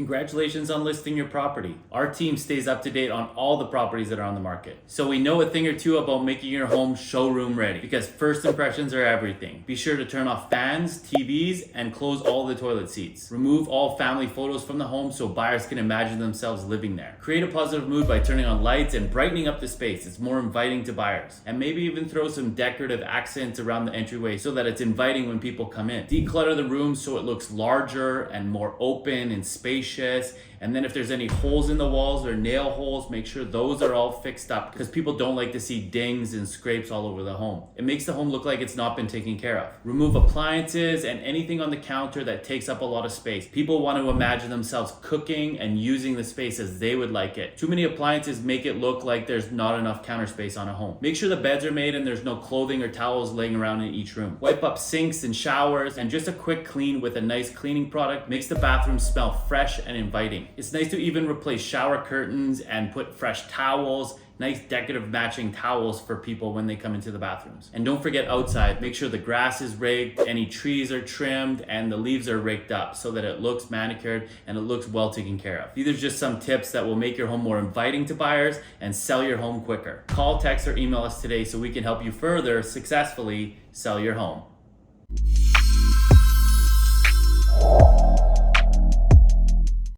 Congratulations on listing your property. Our team stays up to date on all the properties that are on the market. So we know a thing or two about making your home showroom ready, because first impressions are everything. Be sure to turn off fans, TVs, and close all the toilet seats. Remove all family photos from the home so buyers can imagine themselves living there. Create a positive mood by turning on lights and brightening up the space. It's more inviting to buyers. And maybe even throw some decorative accents around the entryway so that it's inviting when people come in. Declutter the room so it looks larger and more open and spacious. And then if there's any holes in the walls or nail holes, make sure those are all fixed up, because people don't like to see dings and scrapes all over the home. It makes the home look like it's not been taken care of. Remove appliances and anything on the counter that takes up a lot of space. People want to imagine themselves cooking and using the space as they would like it. Too many appliances make it look like there's not enough counter space on a home. Make sure the beds are made and there's no clothing or towels laying around in each room. Wipe up sinks and showers, and just a quick clean with a nice cleaning product makes the bathroom smell fresh and inviting. It's nice to even replace shower curtains and put fresh towels, nice decorative matching towels for people when they come into the bathrooms. And don't forget outside, make sure the grass is raked, any trees are trimmed, and the leaves are raked up so that it looks manicured and it looks well taken care of. These are just some tips that will make your home more inviting to buyers and sell your home quicker. Call, text, or email us today so we can help you further successfully sell your home.